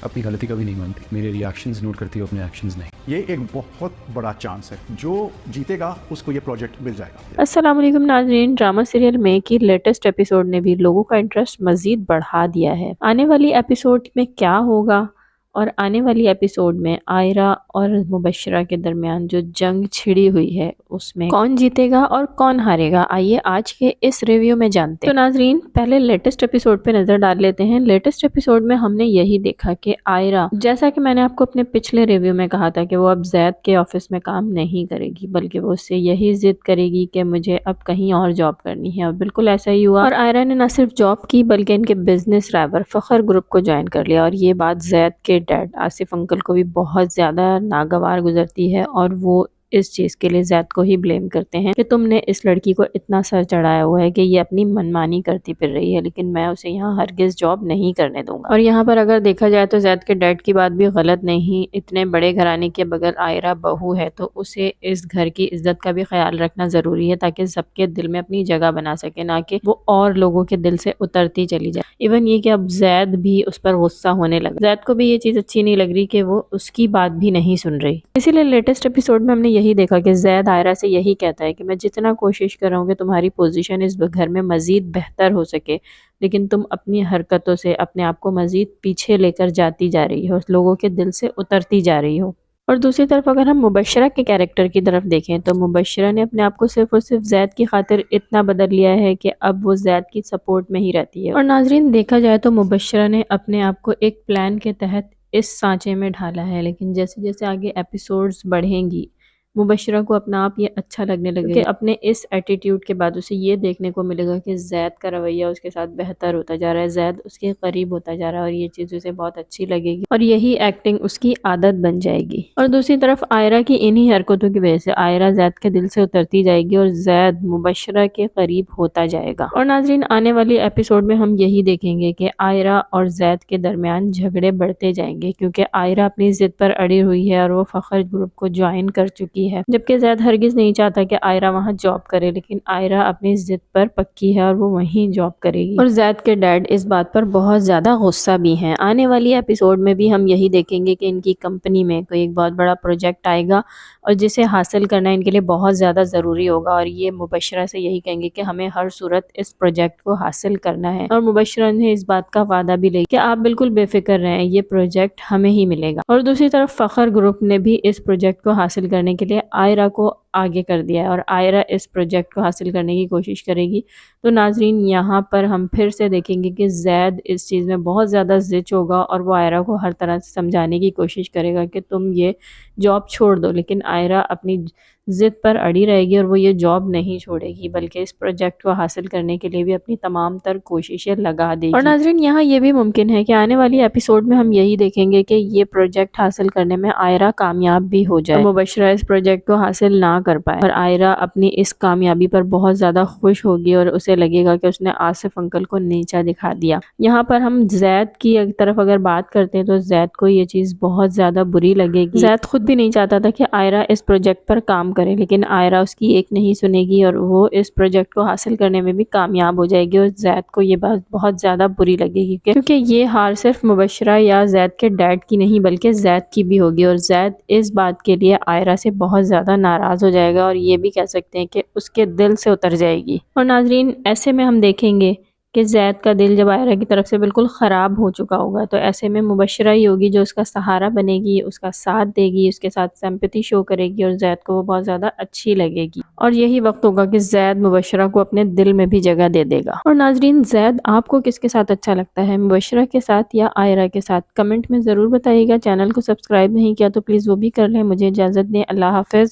अपनी गलती कभी नहीं मानती, मेरे रिएक्शंस नोट करती हो, अपने एक्शंस नहीं। ये एक बहुत बड़ा चांस है, जो जीतेगा उसको ये प्रोजेक्ट मिल जाएगा। अस्सलाम वालेकुम नाज़रीन, ड्रामा सीरियल में की लेटेस्ट एपिसोड ने भी लोगों का इंटरेस्ट मज़ीद बढ़ा दिया है। आने वाली एपिसोड में क्या होगा और आने वाली एपिसोड में आयरा और मुबश्शिरा के दरमियान जो जंग छिड़ी हुई है उसमें कौन जीतेगा और कौन हारेगा, आइए आज के इस रिव्यू में जानते हैं। तो नाज़रीन, पहले लेटेस्ट एपिसोड पे नज़र डाल लेते हैं। लेटेस्ट एपिसोड में हमने यही देखा कि आयरा, जैसा कि मैंने आपको अपने पिछले रिव्यू में कहा था कि वो अब जैद के ऑफिस में काम नहीं करेगी, बल्कि वो उससे यही जिद करेगी कि मुझे अब कहीं और जॉब करनी है। और बिल्कुल ऐसा ही हुआ और आयरा ने न सिर्फ जॉब की बल्कि इनके बिजनेस राइवल फखर ग्रुप को ज्वाइन कर लिया। और ये बात जैद के डैड आसिफ अंकल को भी बहुत ज़्यादा नागवार गुजरती है और वो इस चीज़ के लिए जैद को ही ब्लेम करते हैं कि तुमने इस लड़की को इतना सर चढ़ाया हुआ है कि ये अपनी मनमानी करती फिर रही है, लेकिन मैं उसे यहाँ हरगिज़ जॉब नहीं करने दूंगा। और यहाँ पर अगर देखा जाए तो जैद के डैड की बात भी गलत नहीं, इतने बड़े घराने के बगैर आयरा बहू है तो उसे इस घर की इज्जत का भी ख्याल रखना ज़रूरी है ताकि सबके दिल में अपनी जगह बना सके, ना कि वो और लोगों के दिल से उतरती चली जाए। इवन ये कि अब जैद भी उस पर गुस्सा होने लगा। जैद को भी ये चीज़ अच्छी नहीं लग रही कि वो उसकी बात भी नहीं सुन रही। इसीलिए लेटेस्ट एपिसोड में हमने यही देखा कि जैद आयरा से यही कहता है कि मैं जितना कोशिश कर रहा हूँ कि तुम्हारी पोजीशन इस घर में मज़ीद बेहतर हो सके, लेकिन तुम अपनी हरकतों से अपने आप को मज़ीद पीछे लेकर जाती जा रही हो, लोगों के दिल से उतरती जा रही हो। और दूसरी तरफ अगर हम मुबश्शिरा के कैरेक्टर की तरफ देखें तो मुबश्शिरा ने अपने आप को सिर्फ और सिर्फ जैद की खातिर इतना बदल लिया है कि अब वो जैद की सपोर्ट में ही रहती है। और नाजरीन, देखा जाए तो मुबश्शिरा ने अपने आप को एक प्लान के तहत इस सांचे में ढाला है, लेकिन जैसे जैसे आगे एपिसोड्स बढ़ेंगी मुबश्शिरा को अपना आप ये अच्छा लगने लगेगा कि अपने इस एटीट्यूड के बाद उसे ये देखने को मिलेगा कि जैद का रवैया उसके साथ बेहतर होता जा रहा है, जैद उसके करीब होता जा रहा है और ये चीज़ उसे बहुत अच्छी लगेगी और यही एक्टिंग उसकी आदत बन जाएगी। और दूसरी तरफ आयरा की इन्हीं हरकतों की वजह से आयरा जैद के दिल से उतरती जाएगी और जैद मुबश्शिरा के करीब होता जाएगा। और नाजरीन, आने वाली एपिसोड में हम यही देखेंगे कि आयरा और जैद के दरमियान झगड़े बढ़ते जाएंगे, क्योंकि आयरा अपनी जिद पर अड़ी हुई है और वो फखर ग्रुप को ज्वाइन कर चुकी है, जबकि जैद हरगिज नहीं चाहता कि आयरा वहां जॉब करे, लेकिन आयरा अपनी जिद पर पक्की है और वो वहीं जॉब करेगी। और जैद के डैड इस बात पर बहुत ज्यादा गुस्सा भी हैं। आने वाली एपिसोड में भी हम यही देखेंगे कि इनकी कंपनी में कोई एक बहुत बड़ा प्रोजेक्ट आएगा और जिसे हासिल करना इनके लिए बहुत ज़्यादा ज़रूरी होगा और ये मुबश्शिरा से यही कहेंगे कि हमें हर सूरत इस प्रोजेक्ट को हासिल करना है। और मुबश्शिरा ने इस बात का वादा भी लिया कि आप बिल्कुल बेफिक्र रहें, ये प्रोजेक्ट हमें ही मिलेगा। और दूसरी तरफ फखर ग्रुप ने भी इस प्रोजेक्ट को हासिल करने के लिए आयरा को आगे कर दिया है और आयरा इस प्रोजेक्ट को हासिल करने की कोशिश करेगी। तो नाजरीन, यहाँ पर हम फिर से देखेंगे कि जैद इस चीज़ में बहुत ज़्यादा ज़िद होगा और वो आयरा को हर तरह से समझाने की कोशिश करेगा कि तुम ये जॉब छोड़ दो, लेकिन आयरा अपनी ज़िद पर अड़ी रहेगी और वो ये जॉब नहीं छोड़ेगी, बल्कि इस प्रोजेक्ट को हासिल करने के लिए भी अपनी तमाम तर कोशिशें लगा देगी। और नाजरीन, यहाँ ये भी मुमकिन है कि आने वाली एपिसोड में हम यही देखेंगे कि ये प्रोजेक्ट हासिल करने में आयरा कामयाब भी हो जाए, मुबश्शिरा इस प्रोजेक्ट को हासिल ना कर पाए और आयरा अपनी इस कामयाबी पर बहुत ज़्यादा खुश होगी और उसे लगेगा कि उसने आसिफ अंकल को नीचा दिखा दिया। यहाँ पर हम जैद की तरफ अगर बात करते हैं तो जैद को ये चीज़ बहुत ज़्यादा बुरी लगेगी। जैद खुद भी नहीं चाहता था कि आयरा इस प्रोजेक्ट पर काम करे, लेकिन आयरा उसकी एक नहीं सुनेगी और वो इस प्रोजेक्ट को हासिल करने में भी कामयाब हो जाएगी और जैद को ये बात बहुत ज़्यादा बुरी लगेगी क्योंकि ये हार सिर्फ मुबश्शिरा या जैद के डैड की नहीं बल्कि जैद की भी होगी और जैद इस बात के लिए आयरा से बहुत ज़्यादा नाराज़ हो जाएगा और ये भी कह सकते हैं कि उसके दिल से उतर जाएगी। और नाजरीन, ऐसे में हम देखेंगे कि जैद का दिल जब आयरा की तरफ से बिल्कुल ख़राब हो चुका होगा तो ऐसे में मुबश्शिरा ही होगी जो उसका सहारा बनेगी, उसका साथ देगी, उसके साथ सिंपैथी शो करेगी और जैद को वो बहुत ज़्यादा अच्छी लगेगी। और यही वक्त होगा कि जैद मुबश्शिरा को अपने दिल में भी जगह दे देगा। और नाजरीन, जैद आपको किसके साथ अच्छा लगता है, मुबश्शिरा के साथ या आयरा के साथ? कमेंट में ज़रूर बताइएगा। चैनल को सब्सक्राइब नहीं किया तो प्लीज़ वो भी कर लें। मुझे इजाज़त दें। अल्लाह हाफ़िज़।